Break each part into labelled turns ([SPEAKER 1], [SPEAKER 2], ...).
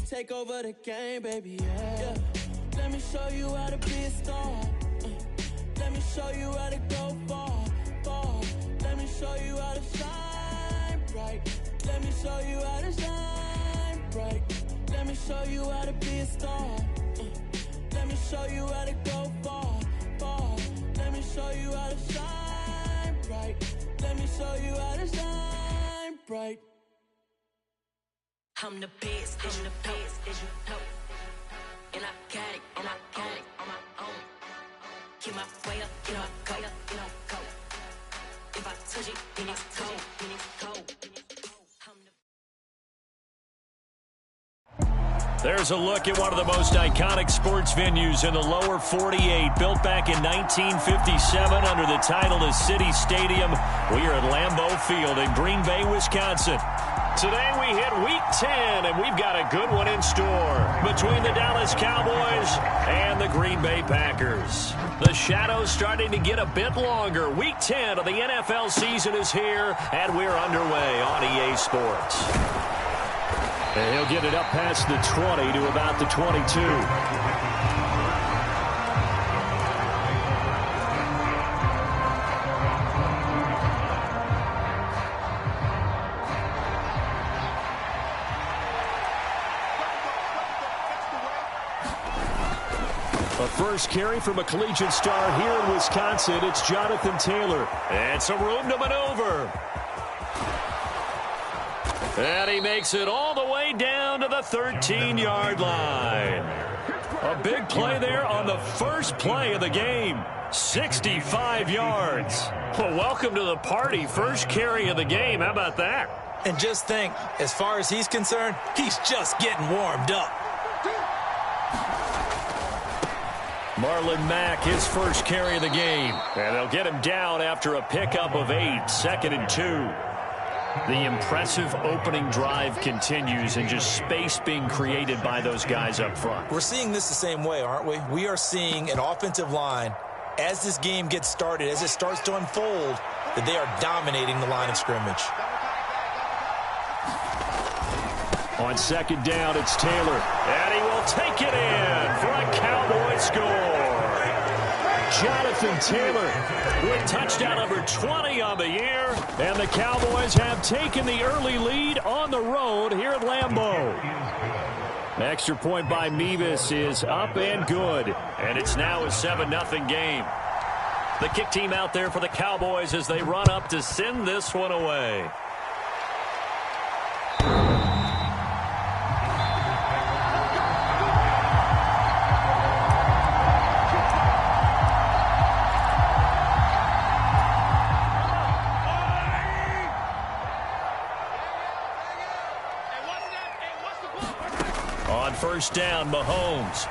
[SPEAKER 1] Take over the game, baby, yeah. Let me show you how to be a star. Let me show you how to go far, far. Let me show you how to shine bright. Let me show you how to shine bright. Let me show you how to be a star. Let me show you how to go far, far. Let me show you how to shine bright. Let me show you how to shine bright.
[SPEAKER 2] I'm the best, I'm the best, as you know. And I got it, and I got it on my own. Get my way up, get my go, get my go. If I touch it, then it's cold, then it's cold.
[SPEAKER 3] There's a look at one of the most iconic sports venues in the lower 48. Built back in 1957 under the title of City Stadium. We are at Lambeau Field in Green Bay, Wisconsin. Today we hit Week 10, and we've got a good one in store between the Dallas Cowboys and the Green Bay Packers. The shadow's starting to get a bit longer. Week 10 of the NFL season is here, and we're underway on EA Sports. And he'll get it up past the 20 to about the 22. A first carry from a collegiate star here in Wisconsin. It's Jonathan Taylor. And some room to maneuver. And he makes it all the way down to the 13-yard line. A big play there on the first play of the game. 65 yards. Well, welcome to the party. First carry of the game. How about that?
[SPEAKER 4] And just think, as far as he's concerned, he's just getting warmed up.
[SPEAKER 3] Marlon Mack, his first carry of the game. And they'll get him down after a pickup of 8, 2nd and 2. The impressive opening drive continues, and just space being created by those guys up front.
[SPEAKER 4] We're seeing this the same way, aren't we? We are seeing an offensive line, as this game gets started, as it starts to unfold, that they are dominating the line of scrimmage.
[SPEAKER 3] On second down, it's Taylor. And he will take it in for a Cowboy score. Jonathan Taylor with touchdown number 20 on the year. And the Cowboys have taken the early lead on the road here at Lambeau. Extra point by Mevis is up and good. And it's now a 7-0 game. The kick team out there for the Cowboys as they run up to send this one away. On first down, Mahomes.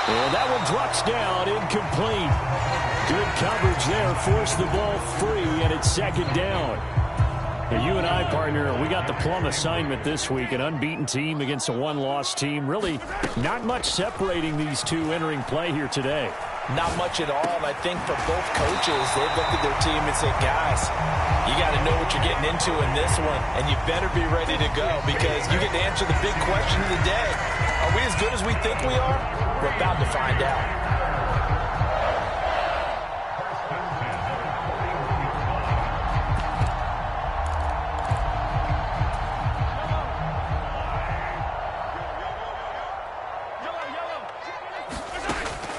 [SPEAKER 3] And that one drops down, incomplete. Good coverage there, forced the ball free, and it's second down. Now, you and I, partner, we got the plum assignment this week, an unbeaten team against a one-loss team. Really not much separating these two entering play here today.
[SPEAKER 4] Not much at all, and I think for both coaches, they've looked at their team and said, guys, you got to know what you're getting into in this one, and you better be ready to go because you get to answer the big question of the day. Are we as good as we think we are? We're about to find out.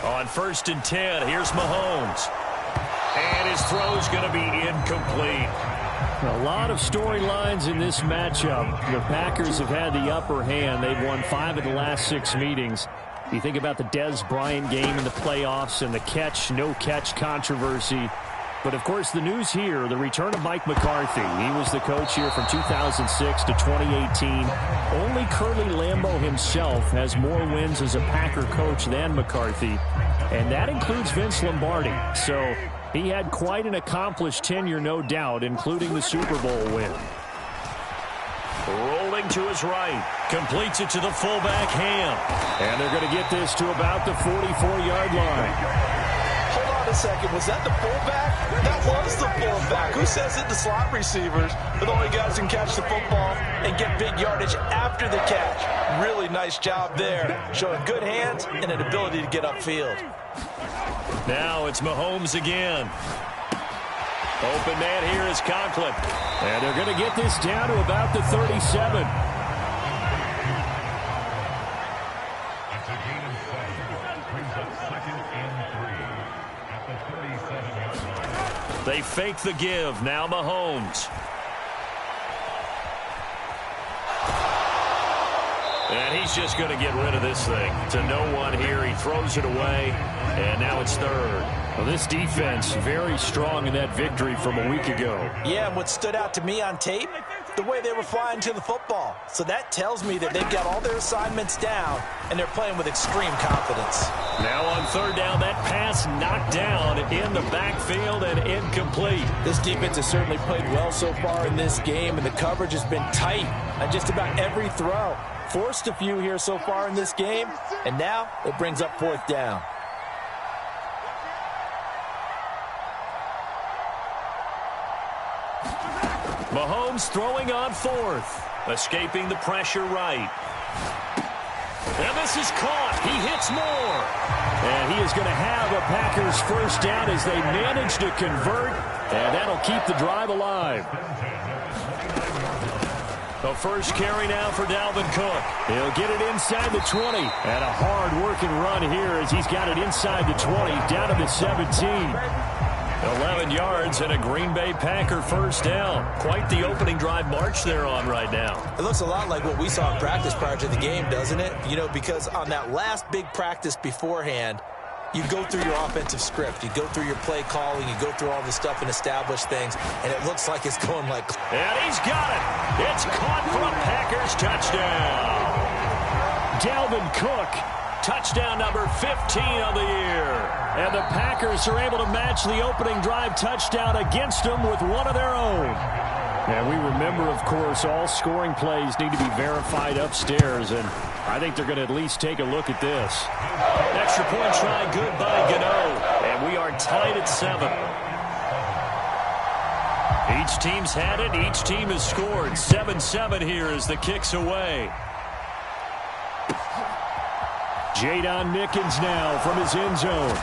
[SPEAKER 3] On first and 10, here's Mahomes. And his throw's going to be incomplete. A lot of storylines in this matchup. The Packers have had the upper hand. They've won 5 of the last 6 meetings. You think about the Dez Bryant game in the playoffs and the catch, no catch controversy. But, of course, the news here, the return of Mike McCarthy. He was the coach here from 2006 to 2018. Only Curly Lambeau himself has more wins as a Packer coach than McCarthy. And that includes Vince Lombardi. So he had quite an accomplished tenure, no doubt, including the Super Bowl win. Rolling to his right. Completes it to the fullback, Ham. And they're going to get this to about the 44-yard line.
[SPEAKER 4] Hold on a a second. Was that the fullback? That was the fullback. Who says it? The slot receivers are the only guys who can catch the football and get big yardage after the catch. Really nice job there, showing good hands and an ability to get upfield.
[SPEAKER 3] Now it's Mahomes again. Open man here is Conklin. And they're going to get this down to about the 37. They fake the give. Now Mahomes. And he's just going to get rid of this thing. To no one here. He throws it away. And now it's third. Well, this defense very strong in that victory from a week ago.
[SPEAKER 4] Yeah, and what stood out to me on tape, the way they were flying to the football. So that tells me that they've got all their assignments down, and they're playing with extreme confidence.
[SPEAKER 3] Now on third down, that pass knocked down in the backfield and incomplete.
[SPEAKER 4] This defense has certainly played well so far in this game, and the coverage has been tight on just about every throw. Forced a few here so far in this game, and now it brings up fourth down.
[SPEAKER 3] Mahomes throwing on fourth. Escaping the pressure right. And this is caught. He hits more. And he is going to have a Packers first down as they manage to convert. And that'll keep the drive alive. The first carry now for Dalvin Cook. He'll get it inside the 20. And a hard-working run here as he's got it inside the 20, down to the 17. 11 yards and a Green Bay Packer first down. Quite the opening drive march they're on right now.
[SPEAKER 4] It looks a lot like what we saw in practice prior to the game, doesn't it? You know, because on that last big practice beforehand, you go through your offensive script. You go through your play calling. You go through all the stuff and establish things. And it looks like it's going like...
[SPEAKER 3] And he's got it. It's caught for a Packers touchdown. Dalvin Cook, touchdown number 15 of the year. And the Packers are able to match the opening drive touchdown against them with one of their own. And we remember, of course, all scoring plays need to be verified upstairs, and I think they're going to at least take a look at this. Extra point try, good by Gano, and we are tied at 7. Each team's had it, each team has scored. 7-7 here as the kick's away. Jadon Mickens now from his end zone.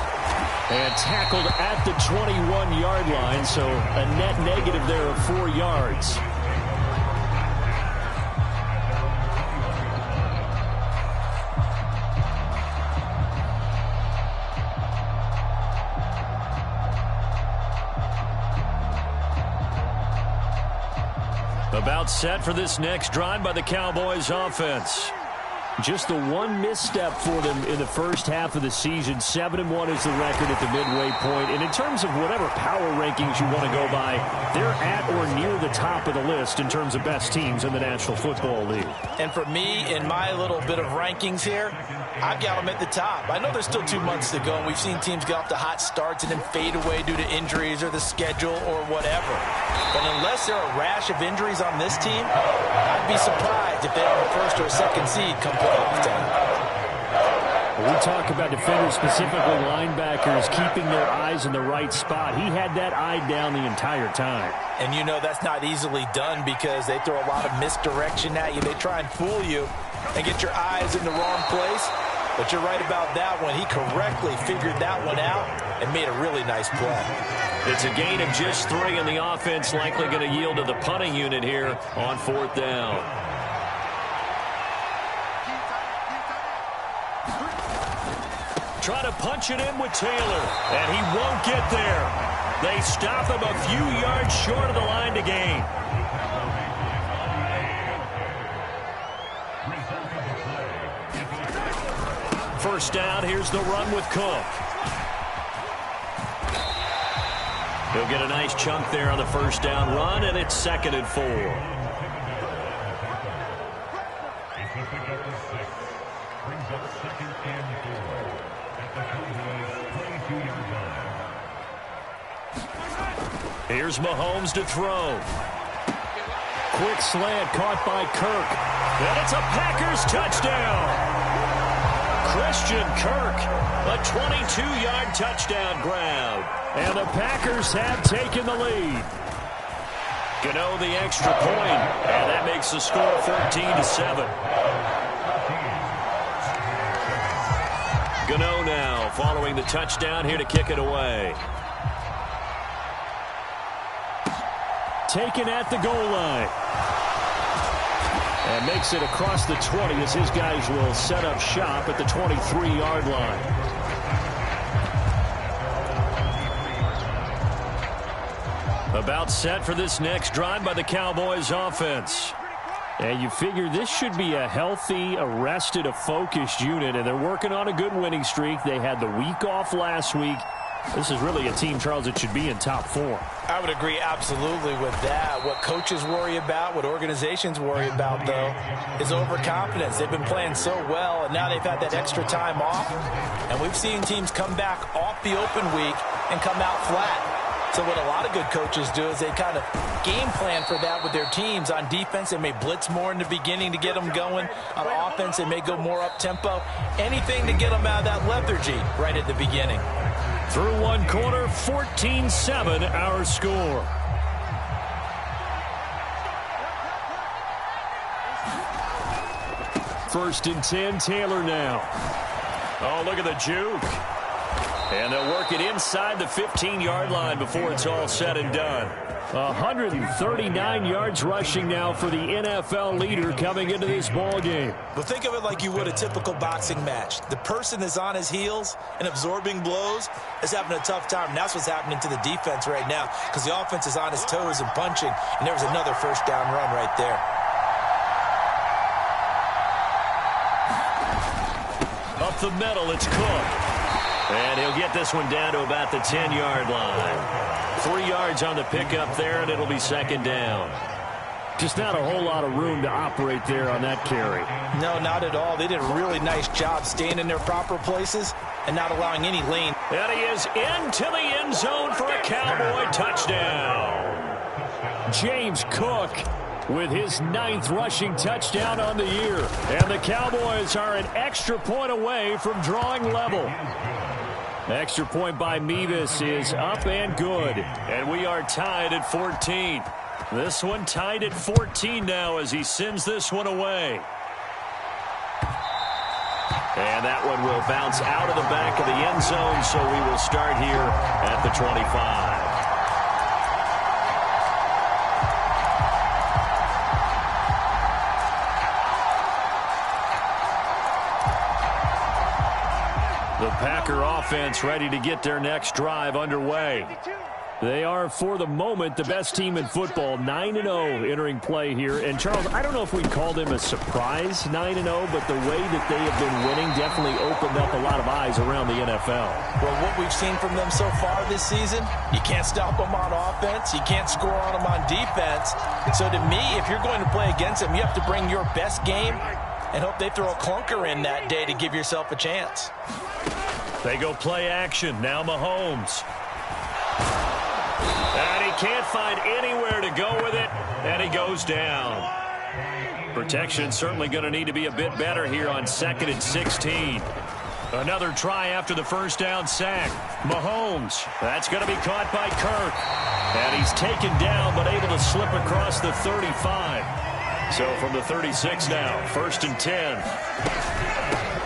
[SPEAKER 3] And tackled at the 21-yard line, so a net negative there of 4 yards. About set for this next drive by the Cowboys offense. Just the one misstep for them in the first half of the season. 7-1 is the record at the midway point. And in terms of whatever power rankings you want to go by, they're at or near the top of the list in terms of best teams in the National Football League.
[SPEAKER 4] And for me, in my little bit of rankings here, I've got them at the top. I know there's still 2 months to go, and we've seen teams get off to hot starts and then fade away due to injuries or the schedule or whatever. But unless there are a rash of injuries on this team, I'd be surprised if they are a first or a second seed come playoff time.
[SPEAKER 3] We talk about defenders, specifically linebackers, keeping their eyes in the right spot. He had that eye down the entire time.
[SPEAKER 4] And you know that's not easily done because they throw a lot of misdirection at you. They try and fool you and get your eyes in the wrong place. But you're right about that one. He correctly figured that one out and made a really nice play.
[SPEAKER 3] It's a gain of just 3, and the offense likely going to yield to the punting unit here on fourth down. Try to punch it in with Taylor, and he won't get there. They stop him a few yards short of the line to gain. First down, here's the run with Cook. He'll get a nice chunk there on the first down run, and it's 2nd and 4. Here's Mahomes to throw. Quick slant caught by Kirk. And it's a Packers touchdown. Christian Kirk, a 22-yard touchdown grab. And the Packers have taken the lead. Gano the extra point, and that makes the score 14-7. Gano now following the touchdown here to kick it away. Taken at the goal line. And makes it across the 20 as his guys will set up shop at the 23-yard line. About set for this next drive by the Cowboys offense. And you figure this should be a healthy, arrested, a focused unit, and they're working on a good winning streak. They had the week off last week. This is really a team, Charles, that should be in top form.
[SPEAKER 4] I would agree absolutely with that. What coaches worry about, what organizations worry about, though, is overconfidence. They've been playing so well, and now they've had that extra time off. And we've seen teams come back off the open week and come out flat. So what a lot of good coaches do is they kind of game plan for that with their teams. On defense, they may blitz more in the beginning to get them going. On offense, they may go more up-tempo. Anything to get them out of that lethargy right at the beginning.
[SPEAKER 3] Through one quarter, 14-7 our score. First and 10, Taylor now. Oh, look at the juke. And they'll work it inside the 15-yard line before it's all said and done. 139 yards rushing now for the NFL leader coming into this ball game.
[SPEAKER 4] Well, think of it like you would a typical boxing match. The person that's on his heels and absorbing blows is having a tough time. And that's what's happening to the defense right now because the offense is on his toes and punching. And there was another first down run right there.
[SPEAKER 3] Up the middle, it's Cook. And he'll get this one down to about the 10-yard line. 3 yards on the pickup there, and it'll be second down. Just not a whole lot of room to operate there on that carry.
[SPEAKER 4] No, not at all. They did a really nice job staying in their proper places and not allowing any lane.
[SPEAKER 3] And he is into the end zone for a Cowboy touchdown. James Cook with his 9th rushing touchdown on the year. And the Cowboys are an extra point away from drawing level. Extra point by Mevis is up and good. And we are tied at 14. This one tied at 14 now as he sends this one away. And that one will bounce out of the back of the end zone, so we will start here at the 25. The Packer offense ready to get their next drive underway. They are, for the moment, the best team in football, 9-0 entering play here. And, Charles, I don't know if we'd call them a surprise 9-0, but the way that they have been winning definitely opened up a lot of eyes around the NFL.
[SPEAKER 4] Well, what we've seen from them so far this season, you can't stop them on offense. You can't score on them on defense. So, to me, if you're going to play against them, you have to bring your best game and hope they throw a clunker in that day to give yourself a chance.
[SPEAKER 3] They go play action. Now Mahomes. And he can't find anywhere to go with it, and he goes down. Protection certainly going to need to be a bit better here on 2nd and 16. Another try after the first down sack. Mahomes. That's going to be caught by Kirk. And he's taken down, but able to slip across the 35. So from the 36 now, 1st and 10.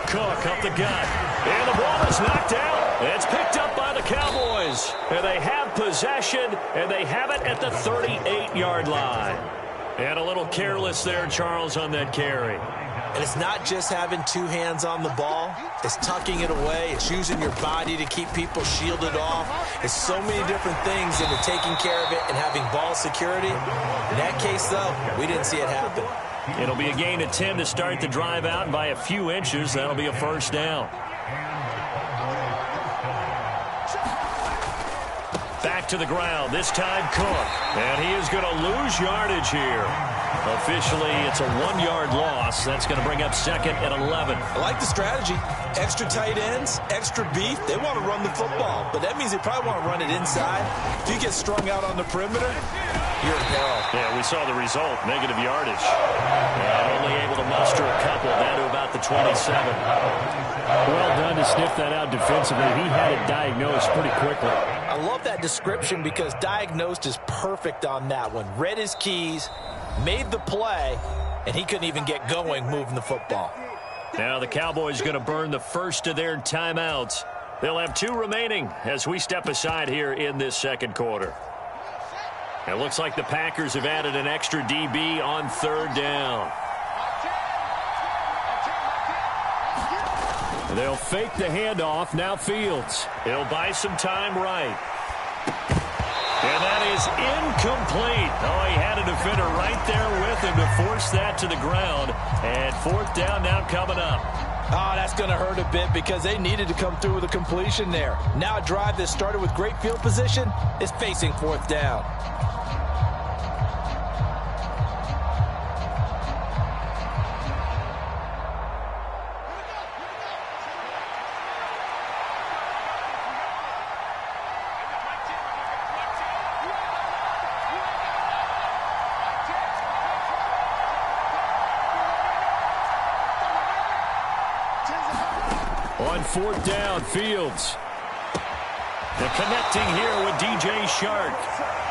[SPEAKER 3] Cook up the gut. And the ball is knocked out. It's picked up by the Cowboys. And they have possession, and they have it at the 38-yard line. And a little careless there, Charles, on that carry.
[SPEAKER 4] And it's not just having two hands on the ball. It's tucking it away. It's using your body to keep people shielded off. It's so many different things into taking care of it and having ball security. In that case, though, we didn't see it happen.
[SPEAKER 3] It'll be a gain of 10 to start the drive out, and by a few inches, that'll be a first down. Back to the ground, this time Cook. And he is going to lose yardage here. Officially, it's a 1-yard loss. That's going to bring up 2nd and 11.
[SPEAKER 4] I like the strategy. Extra tight ends, extra beef. They want to run the football, but that means they probably want to run it inside. If you get strung out on the perimeter, you're in peril.
[SPEAKER 3] Yeah, we saw the result, negative yardage. And only able to muster a couple down to about the 27. Well done to sniff that out defensively. He had it diagnosed pretty quickly.
[SPEAKER 4] I love that description because diagnosed is perfect on that one. Read his keys, made the play, and he couldn't even get going moving the football.
[SPEAKER 3] Now the Cowboys going to burn the first of their timeouts. They'll have 2 remaining as we step aside here in this second quarter. It looks like the Packers have added an extra DB on 3rd down. They'll fake the handoff. Now Fields. He'll buy some time right. And that is incomplete. Oh, he had a defender right there with him to force that to the ground. And 4th down now coming up.
[SPEAKER 4] Oh, that's going to hurt a bit because they needed to come through with a completion there. Now a drive that started with great field position is facing 4th down.
[SPEAKER 3] On 4th down, Fields. They're connecting here with DJ Chark.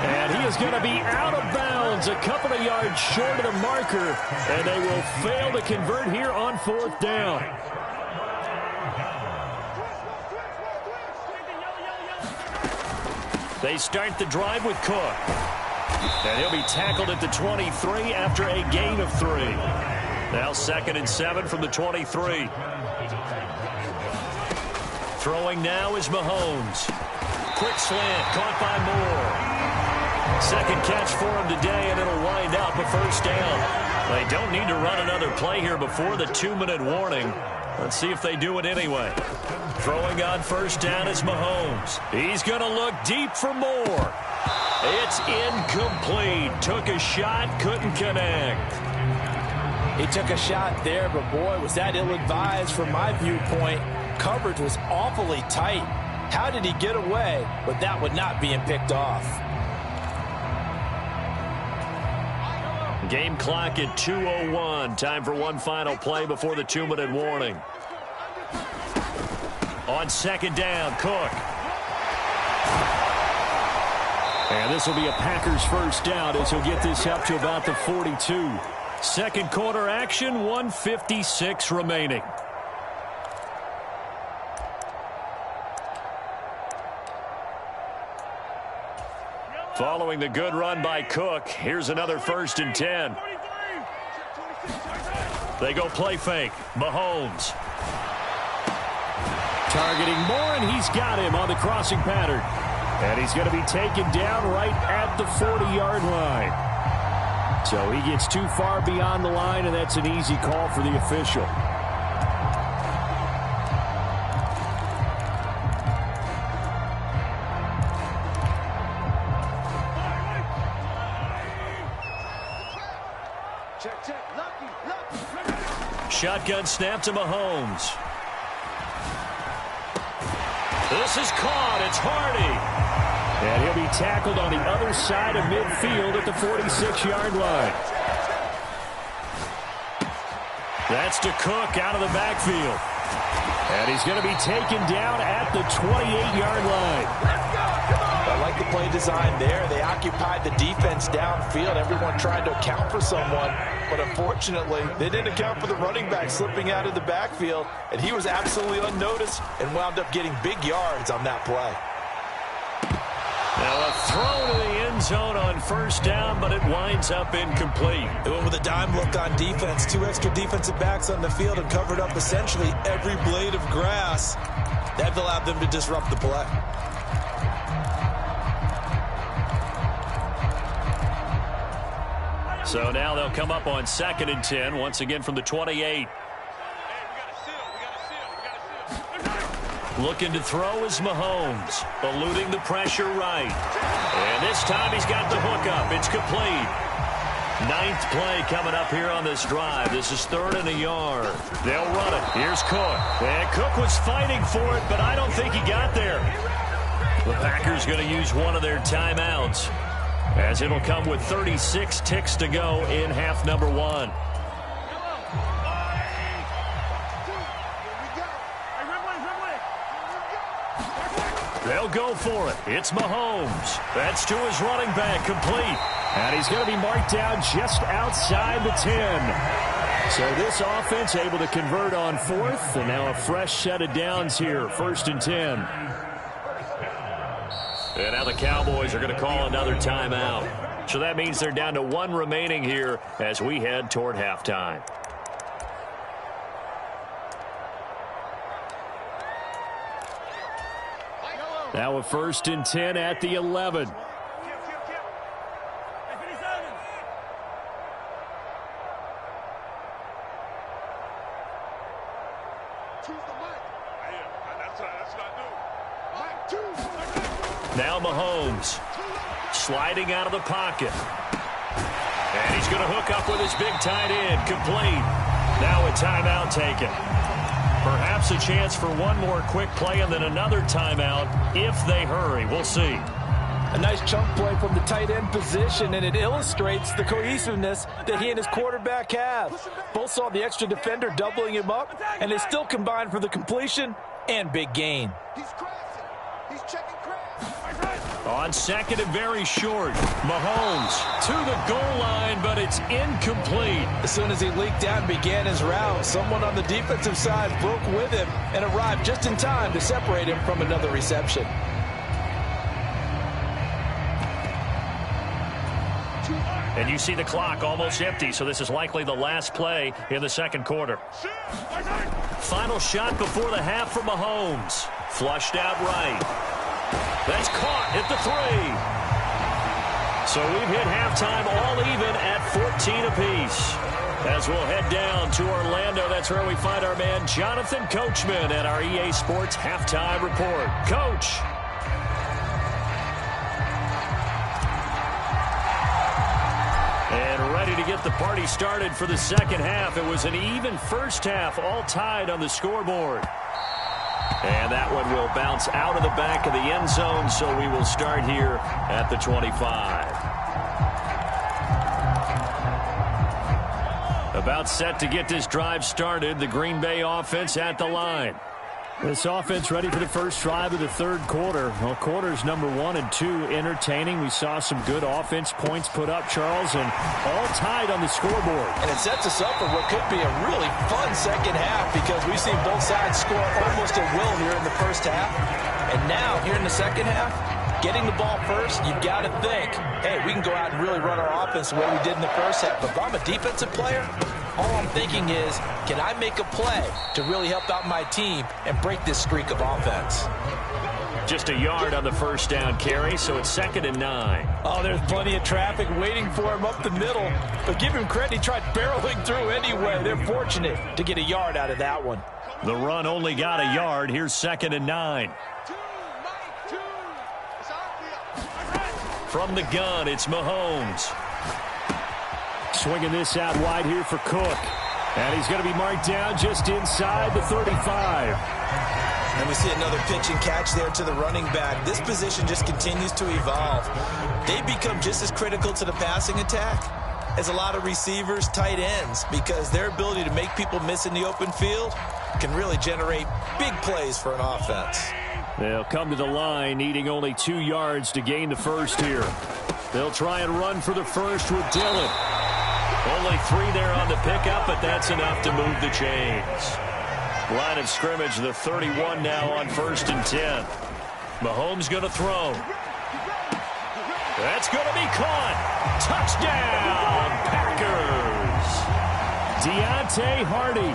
[SPEAKER 3] And he is going to be out of bounds a couple of yards short of the marker. And they will fail to convert here on 4th down. They start the drive with Cook. And he'll be tackled at the 23 after a gain of 3. Now 2nd and 7 from the 23. Throwing now is Mahomes. Quick slant, caught by Moore. 2nd catch for him today, and it'll wind up a 1st down. They don't need to run another play here before the 2-minute warning. Let's see if they do it anyway. Throwing on 1st down is Mahomes. He's going to look deep for Moore. It's incomplete. Took a shot, couldn't connect.
[SPEAKER 4] He took a shot there, but boy, was that ill-advised from my viewpoint. Coverage was awfully tight. How did he get away? But that would not being picked off.
[SPEAKER 3] Game clock at 2:01. Time for one final play before the 2-minute warning. On 2nd down, Cook. And this will be a Packers 1st down as he'll get this up to about the 42. Second quarter action, 1:56 remaining. Following the good run by Cook, here's another 1st and 10. They go play fake. Mahomes. Targeting Moore, and he's got him on the crossing pattern. And he's going to be taken down right at the 40-yard line. So he gets too far beyond the line, and that's an easy call for the official. Shotgun snap to Mahomes. This is caught. It's Hardy. And he'll be tackled on the other side of midfield at the 46-yard line. That's to Cook out of the backfield. And he's going to be taken down at the 28-yard line.
[SPEAKER 4] I like the play design there. They occupied the defense downfield. Everyone tried to account for someone, but unfortunately, they didn't account for the running back slipping out of the backfield, and he was absolutely unnoticed and wound up getting big yards on that play.
[SPEAKER 3] Now a throw to the end zone on 1st down, but it winds up incomplete.
[SPEAKER 4] They went with a dime look on defense. 2 extra defensive backs on the field and covered up essentially every blade of grass. That allowed them to disrupt the play.
[SPEAKER 3] So now they'll come up on 2nd and 10, once again from the 28. Looking to throw is Mahomes, eluding the pressure right. And this time he's got the hook up. It's complete. 9th play coming up here on this drive. This is 3rd and a yard. They'll run it. Here's Cook. And Cook was fighting for it, but I don't think he got there. The Packers going to use one of their timeouts, as it'll come with 36 ticks to go in half number 1. They'll go for it. It's Mahomes. That's to his running back, complete. And he's going to be marked down just outside the 10. So this offense able to convert on fourth, and now a fresh set of downs here, 1st and 10. And now the Cowboys are going to call another timeout. So that means they're down to 1 remaining here as we head toward halftime. Now a 1st and 10 at the 11. Now Mahomes sliding out of the pocket. And he's going to hook up with his big tight end, complete. Now a timeout taken. Perhaps a chance for one more quick play and then another timeout if they hurry. We'll see.
[SPEAKER 4] A nice chunk play from the tight end position, and it illustrates the cohesiveness that he and his quarterback have. Both saw the extra defender doubling him up, and they still combined for the completion and big gain.
[SPEAKER 5] He's checking crash.
[SPEAKER 3] On 2nd and very short, Mahomes to the goal line, but it's incomplete.
[SPEAKER 4] As soon as he leaked out and began his route, someone on the defensive side broke with him and arrived just in time to separate him from another reception.
[SPEAKER 3] And you see the clock almost empty, so this is likely the last play in the 2nd quarter. Final shot before the half for Mahomes. Flushed out right. That's caught at the 3. So we've hit halftime all even at 14 apiece. As we'll head down to Orlando, that's where we find our man Jonathan Coachman at our EA Sports Halftime Report. Coach. And ready to get the party started for the 2nd half. It was an even first half, all tied on the scoreboard. And that one will bounce out of the back of the end zone, so we will start here at the 25. About set to get this drive started, the Green Bay offense at the line. This offense ready for the first drive of the 3rd quarter. Well, quarters number 1 and 2 entertaining. We saw some good offense points put up, Charles, and all tied on the scoreboard.
[SPEAKER 4] And it sets us up for what could be a really fun 2nd half because we've seen both sides score almost at will here in the first half. And now, here in the 2nd half, getting the ball first, you've got to think, hey, we can go out and really run our offense the way we did in the first half. But if I'm a defensive player, all I'm thinking is, can I make a play to really help out my team and break this streak of offense?
[SPEAKER 3] Just a yard on the first down carry, so it's 2nd and 9.
[SPEAKER 4] Oh, there's plenty of traffic waiting for him up the middle. But give him credit, he tried barreling through anyway. They're fortunate to get a yard out of that one.
[SPEAKER 3] The run only got a yard. Here's 2nd and 9. From the gun, it's Mahomes. Swinging this out wide here for Cook. And he's going to be marked down just inside the 35.
[SPEAKER 4] And we see another pitch and catch there to the running back. This position just continues to evolve. They become just as critical to the passing attack as a lot of receivers, tight ends, because their ability to make people miss in the open field can really generate big plays for an offense.
[SPEAKER 3] They'll come to the line, needing only 2 yards to gain the first here. They'll try and run for the first with Dillon. Only 3 there on the pickup, but that's enough to move the chains. Line of scrimmage, the 31 now on 1st and 10. Mahomes going to throw. That's going to be caught. Touchdown, Packers. Deontay Hardy,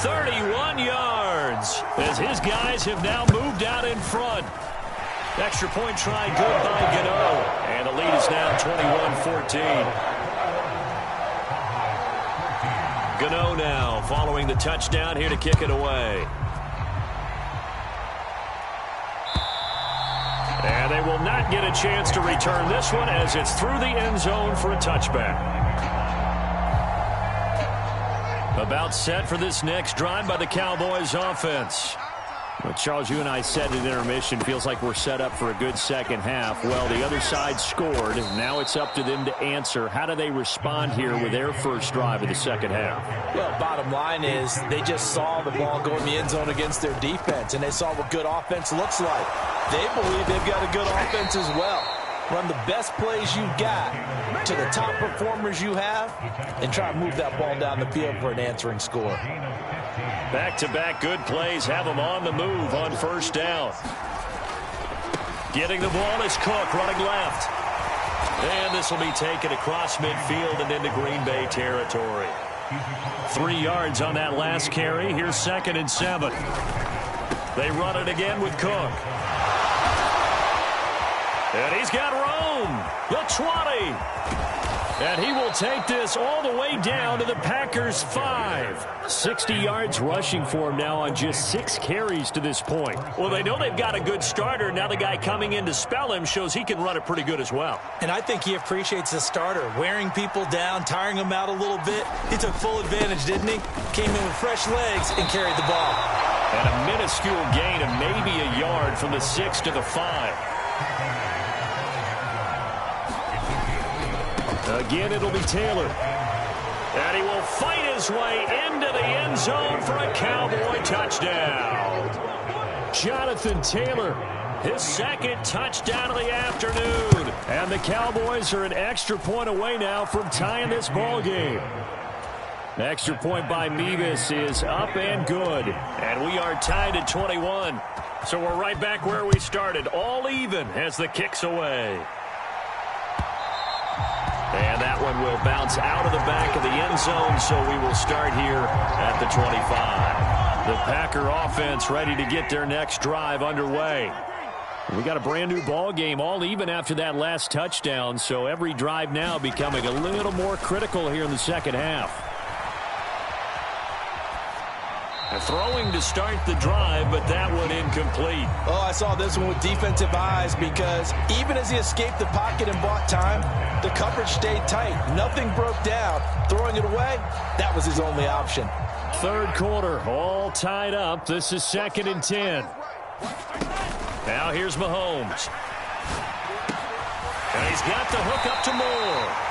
[SPEAKER 3] 31 yards, as his guys have now moved out in front. Extra point try good by Gano. And the lead is now 21-14. Gano now following the touchdown here to kick it away. And they will not get a chance to return this one as it's through the end zone for a touchback. About set for this next drive by the Cowboys offense. Well, Charles, you and I said at intermission, feels like we're set up for a good 2nd half. Well, the other side scored. Now it's up to them to answer. How do they respond here with their first drive of the 2nd half?
[SPEAKER 4] Well, bottom line is they just saw the ball go in the end zone against their defense, and they saw what good offense looks like. They believe they've got a good offense as well. Run the best plays you've got to the top performers you have and try to move that ball down the field for an answering score.
[SPEAKER 3] Back-to-back good plays have them on the move on first down. Getting the ball is Cook running left. And this will be taken across midfield and into Green Bay territory. 3 yards on that last carry. Here's 2nd and 7. They run it again with Cook. And he's got room. The 20. And he will take this all the way down to the Packers' 5. 60 yards rushing for him now on just 6 carries to this point. Well, they know they've got a good starter. Now the guy coming in to spell him shows he can run it pretty good as well.
[SPEAKER 4] And I think he appreciates the starter, wearing people down, tiring them out a little bit. He took full advantage, didn't he? Came in with fresh legs and carried the ball.
[SPEAKER 3] And a minuscule gain of maybe a yard from the 6 to the 5. Again, it'll be Taylor. And he will fight his way into the end zone for a Cowboy touchdown. Jonathan Taylor, his 2nd touchdown of the afternoon. And the Cowboys are an extra point away now from tying this ball game. Extra point by Mevis is up and good. And we are tied at 21. So we're right back where we started. All even as the kick's away. And that one will bounce out of the back of the end zone, so we will start here at the 25. The Packer offense ready to get their next drive underway. We got a brand new ball game, all even after that last touchdown, so every drive now becoming a little more critical here in the second half. Throwing to start the drive, but that one incomplete.
[SPEAKER 4] Oh, I saw this one with defensive eyes because even as he escaped the pocket and bought time, the coverage stayed tight. Nothing broke down. Throwing it away, that was his only option.
[SPEAKER 3] 3rd quarter, all tied up. This is 2nd and 10. Now here's Mahomes. And he's got the hook up to Moore.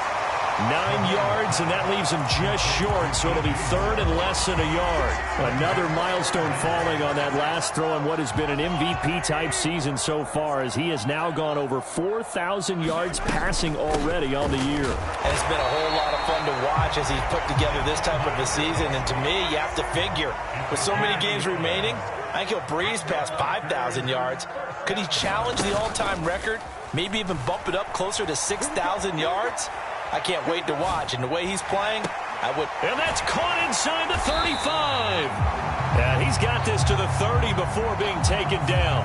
[SPEAKER 3] 9 yards, and that leaves him just short, so it'll be 3rd and less than a yard. Another milestone falling on that last throw in what has been an MVP-type season so far, as he has now gone over 4,000 yards passing already on the year.
[SPEAKER 4] And it's been a whole lot of fun to watch as he's put together this type of a season, and to me, you have to figure, with so many games remaining, I think he'll breeze past 5,000 yards. Could he challenge the all-time record? Maybe even bump it up closer to 6,000 yards? I can't wait to watch, and the way he's playing, I would.
[SPEAKER 3] And that's caught inside the 35. And he's got this to the 30 before being taken down.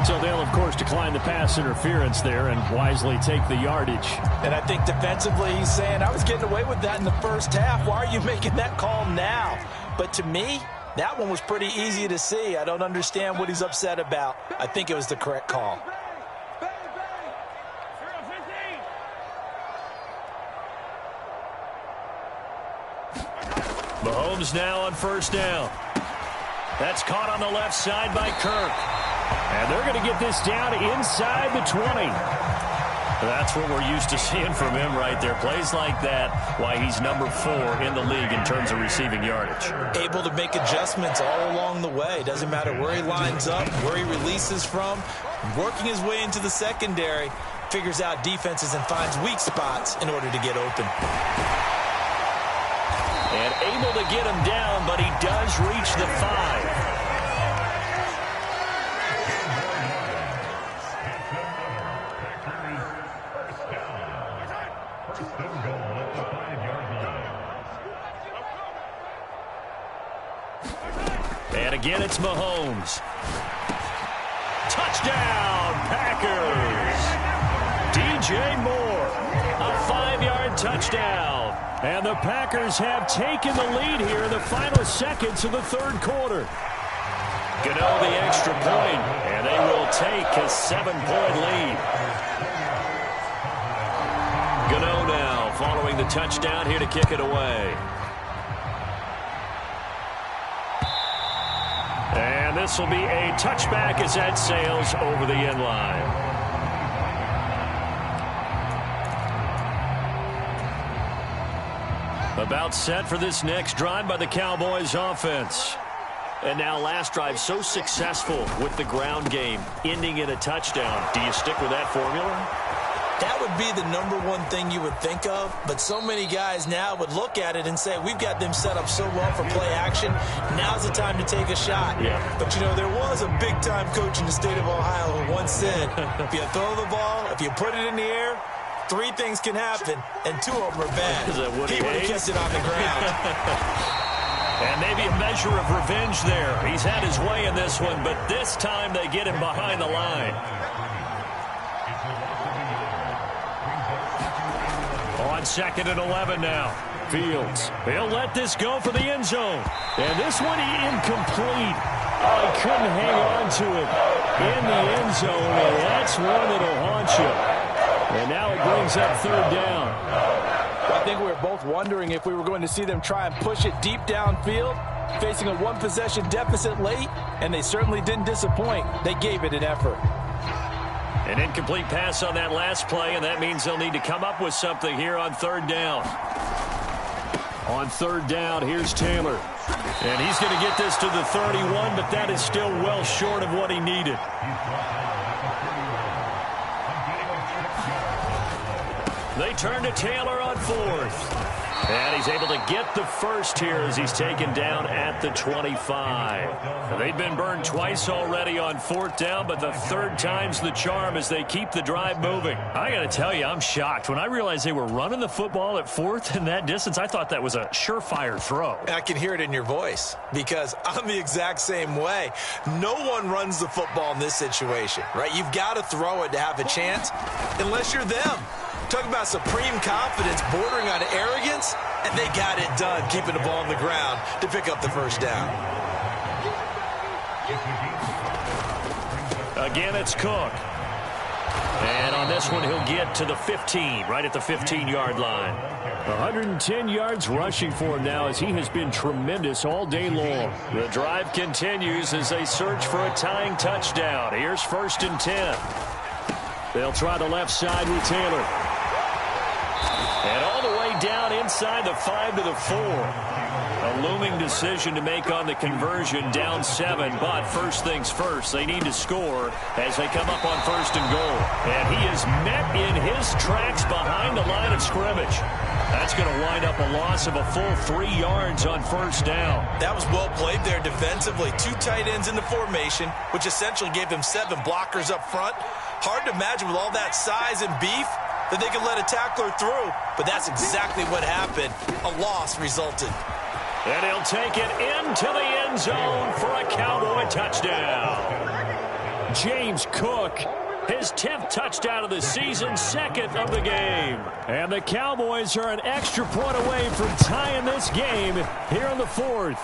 [SPEAKER 3] So they'll, of course, decline the pass interference there and wisely take the yardage.
[SPEAKER 4] And I think defensively he's saying, I was getting away with that in the first half. Why are you making that call now? But to me, that one was pretty easy to see. I don't understand what he's upset about. I think it was the correct call.
[SPEAKER 3] Mahomes now on first down. That's caught on the left side by Kirk. And they're going to get this down inside the 20. That's what we're used to seeing from him right there. Plays like that, why he's number 4 in the league in terms of receiving yardage.
[SPEAKER 4] Able to make adjustments all along the way. Doesn't matter where he lines up, where he releases from. Working his way into the secondary, figures out defenses and finds weak spots in order to get open.
[SPEAKER 3] And able to get him down, but he does reach the 5. And again, it's Mahomes. Touchdown, Packers! DJ Moore, a 5-yard touchdown. And the Packers have taken the lead here in the final seconds of the 3rd quarter. Gano the extra point, and they will take a 7-point lead. Gano now following the touchdown here to kick it away. And this will be a touchback as that sails over the end line. About set for this next drive by the Cowboys offense. And now last drive so successful with the ground game, ending in a touchdown. Do you stick with that formula?
[SPEAKER 4] That would be the number one thing you would think of, but so many guys now would look at it and say, we've got them set up so well for play action, now's the time to take a shot.
[SPEAKER 3] Yeah.
[SPEAKER 4] But, you know, there was a big-time coach in the state of Ohio who once said, if you throw the ball, if you put it in the air, 3 things can happen, and 2 of them are bad.
[SPEAKER 3] Is that Woody
[SPEAKER 4] He would have
[SPEAKER 3] Hayes?
[SPEAKER 4] kept it on the ground.
[SPEAKER 3] And maybe a measure of revenge there. He's had his way in this one, but this time they get him behind the line. On 2nd and 11 now. Fields. He'll let this go for the end zone. And this one incomplete. Oh, he couldn't hang on to it in the end zone, and that's one that'll haunt you. And now it brings up 3rd down.
[SPEAKER 4] I think we were both wondering if we were going to see them try and push it deep downfield, facing a 1-possession deficit late, and they certainly didn't disappoint. They gave it an effort.
[SPEAKER 3] An incomplete pass on that last play, and that means they'll need to come up with something here on 3rd down. On 3rd down, here's Taylor. And he's going to get this to the 31, but that is still well short of what he needed. They turn to Taylor on 4th. And he's able to get the first here as he's taken down at the 25. They've been burned twice already on 4th down, but the 3rd time's the charm as they keep the drive moving. I got to tell you, I'm shocked. When I realized they were running the football at 4th in that distance, I thought that was a surefire throw.
[SPEAKER 4] I can hear it in your voice because I'm the exact same way. No one runs the football in this situation, right? You've got to throw it to have a chance unless you're them. Talk about supreme confidence bordering on arrogance, and they got it done, keeping the ball on the ground to pick up the first down.
[SPEAKER 3] Again, it's Cook. And on this one, he'll get to the 15, right at the 15-yard line. 110 yards rushing for him now as he has been tremendous all day long. The drive continues as they search for a tying touchdown. Here's 1st and 10. They'll try the left side with Taylor. And all the way down inside the 5 to the 4. A looming decision to make on the conversion, down 7. But first things first, they need to score as they come up on 1st and goal. And he is met in his tracks behind the line of scrimmage. That's going to wind up a loss of a full 3 yards on 1st down.
[SPEAKER 4] That was well played there defensively. 2 tight ends in the formation, which essentially gave him 7 blockers up front. Hard to imagine with all that size and beef that they could let a tackler through, but that's exactly what happened. A loss resulted.
[SPEAKER 3] And he'll take it into the end zone for a Cowboy touchdown. James Cook, his 10th touchdown of the season, 2nd of the game. And the Cowboys are an extra point away from tying this game here in the 4th.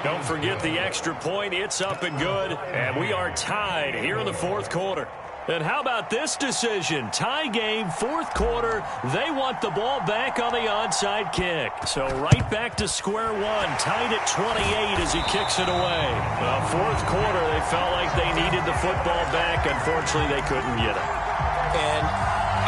[SPEAKER 3] Don't forget the extra point. It's up and good. And we are tied here in the 4th quarter. And how about this decision? Tie game, 4th quarter. They want the ball back on the onside kick. So right back to square one. Tied at 28 as he kicks it away. 4th quarter, they felt like they needed the football back. Unfortunately, they couldn't get it.
[SPEAKER 4] And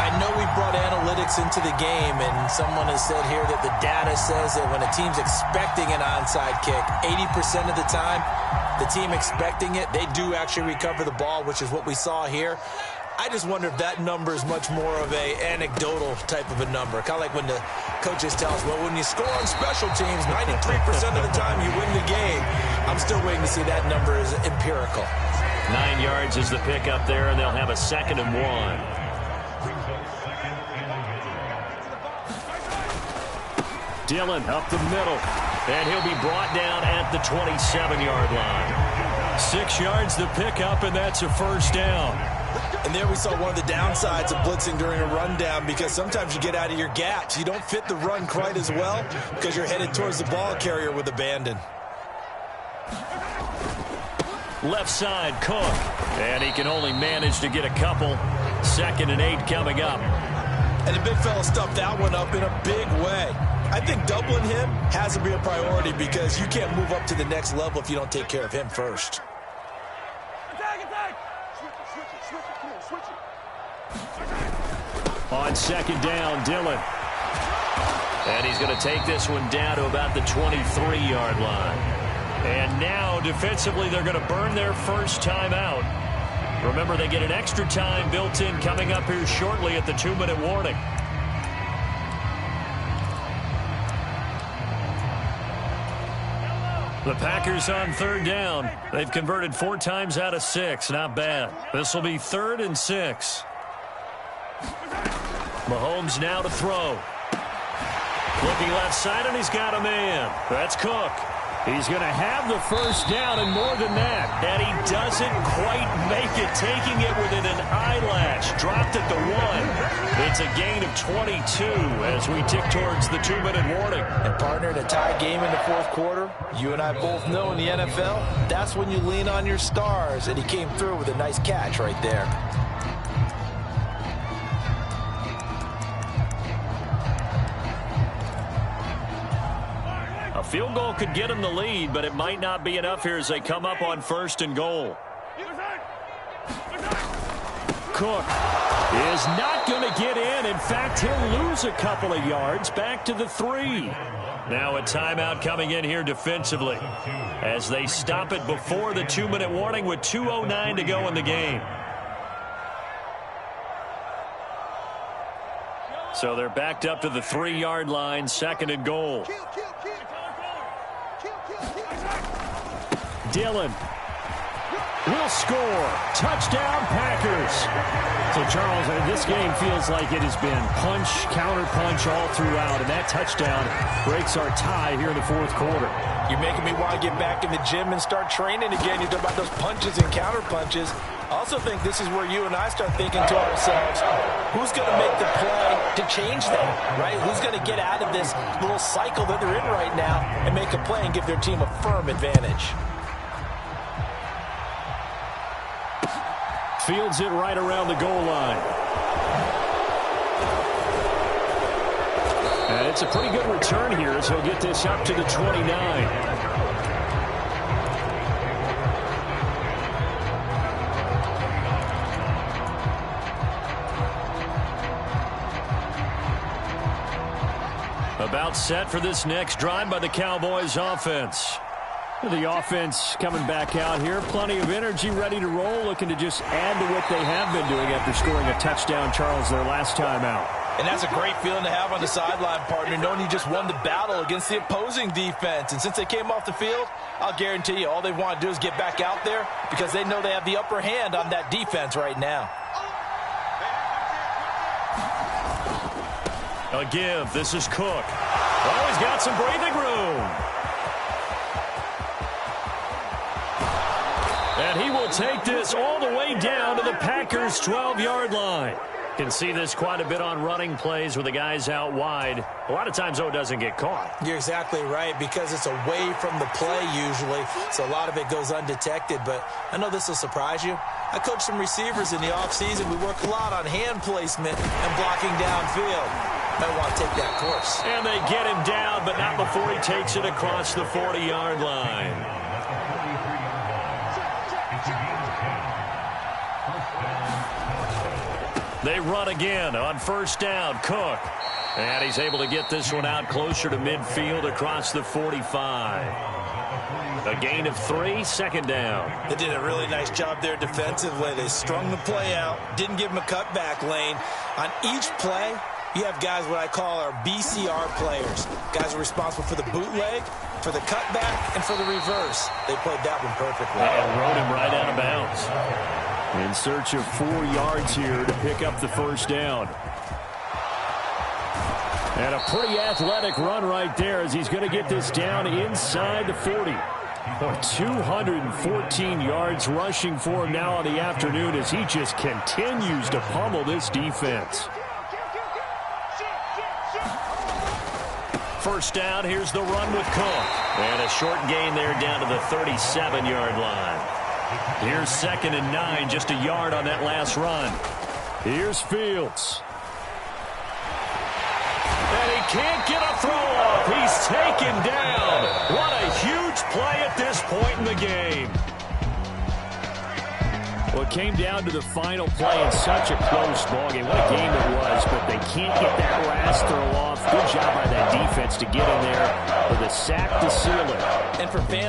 [SPEAKER 4] I know we brought analytics into the game, and someone has said here that the data says that when a team's expecting an onside kick, 80% of the time, the team expecting it, they do actually recover the ball, which is what we saw here. I just wonder if that number is much more of a anecdotal type of a number. Kind of like when the coaches tell us, well, when you score on special teams, 93% of the time you win the game. I'm still waiting to see that number is empirical.
[SPEAKER 3] 9 yards is the pickup there, and they'll have a 2nd and 1. Dillon up the middle, and he'll be brought down at the 27-yard line. 6 yards the pickup, and that's a 1st down.
[SPEAKER 4] And there we saw one of the downsides of blitzing during a rundown, because sometimes you get out of your gaps. You don't fit the run quite as well because you're headed towards the ball carrier with abandon.
[SPEAKER 3] Left side, Cook. And he can only manage to get a couple. 2nd and 8 coming up.
[SPEAKER 4] And the big fella stuffed that one up in a big way. I think doubling him has to be a priority because you can't move up to the next level if you don't take care of him first.
[SPEAKER 3] On 2nd down, Dillon. And he's going to take this one down to about the 23-yard line. And now, defensively, they're going to burn their first timeout. Remember, they get an extra time built in coming up here shortly at the 2-minute warning. The Packers on third down. They've converted 4 times out of 6. Not bad. This will be 3rd and 6. Mahomes now to throw. Looking left side, and he's got a man. That's Cook. He's going to have the first down and more than that. And he doesn't quite make it, taking it within an eyelash. Dropped at the 1. It's a gain of 22 as we tick towards the 2-minute warning.
[SPEAKER 4] And partner, in a tie game in the fourth quarter, you and I both know in the NFL, that's when you lean on your stars. And he came through with a nice catch right there.
[SPEAKER 3] A field goal could get him the lead, but it might not be enough here as they come up on 1st and goal. Cook is not going to get in. In fact, he'll lose a couple of yards back to the 3. Now a timeout coming in here defensively as they stop it before the 2-minute warning with 2:09 to go in the game. So they're backed up to the 3-yard line, 2nd and goal. Dillon will score. Touchdown, Packers.
[SPEAKER 6] So, Charles, this game feels like it has been punch, counter-punch all throughout, and that touchdown breaks our tie here in the fourth quarter.
[SPEAKER 4] You're making me want to get back in the gym and start training again. You talk about those punches and counter-punches. I also think this is where you and I start thinking to ourselves, who's going to make the play to change that, right? Who's going to get out of this little cycle that they're in right now and make a play and give their team a firm advantage?
[SPEAKER 3] Fields it right around the goal line. And it's a pretty good return here as he'll get this up to the 29. About set for this next drive by the Cowboys offense.
[SPEAKER 6] The offense coming back out here. Plenty of energy, ready to roll, looking to just add to what they have been doing after scoring a touchdown, Charles, their last time out.
[SPEAKER 4] And that's a great feeling to have on the sideline, partner, knowing you just won the battle against the opposing defense. And since they came off the field, I'll guarantee you all they want to do is get back out there because they know they have the upper hand on that defense right now.
[SPEAKER 3] A give. This is Cook. Oh, he's got some breathing room. And he will take this all the way down to the Packers' 12-yard line. Can see this quite a bit on running plays with the guys out wide. A lot of times, though, it doesn't get caught.
[SPEAKER 4] You're exactly right because it's away from the play usually, so a lot of it goes undetected. But I know this will surprise you. I coach some receivers in the offseason. We work a lot on hand placement and blocking downfield. Might want to take that course.
[SPEAKER 3] And they get him down, but not before he takes it across the 40-yard line. They run again on 1st down. Cook. And he's able to get this one out closer to midfield across the 45. A gain of 3, 2nd down.
[SPEAKER 4] They did a really nice job there defensively. They strung the play out, didn't give him a cutback lane. On each play, you have guys what I call our BCR players. Guys are responsible for the bootleg, for the cutback, and for the reverse. They played that one perfectly.
[SPEAKER 3] And rode him right out of bounds. In search of 4 yards here to pick up the 1st down. And a pretty athletic run right there as he's going to get this down inside the 40. 214 yards rushing for him now on the afternoon as he just continues to pummel this defense. 1st down, here's the run with Cook. And a short gain there down to the 37-yard line. Here's 2nd and 9, just a yard on that last run. Here's Fields. And he can't get a throw off. He's taken down. What a huge play at this point in the game.
[SPEAKER 6] Well, it came down to the final play in such a close ballgame. What a game it was, but they can't get that last throw off. Good job by that defense to get in there with a sack to seal it.
[SPEAKER 4] And for fans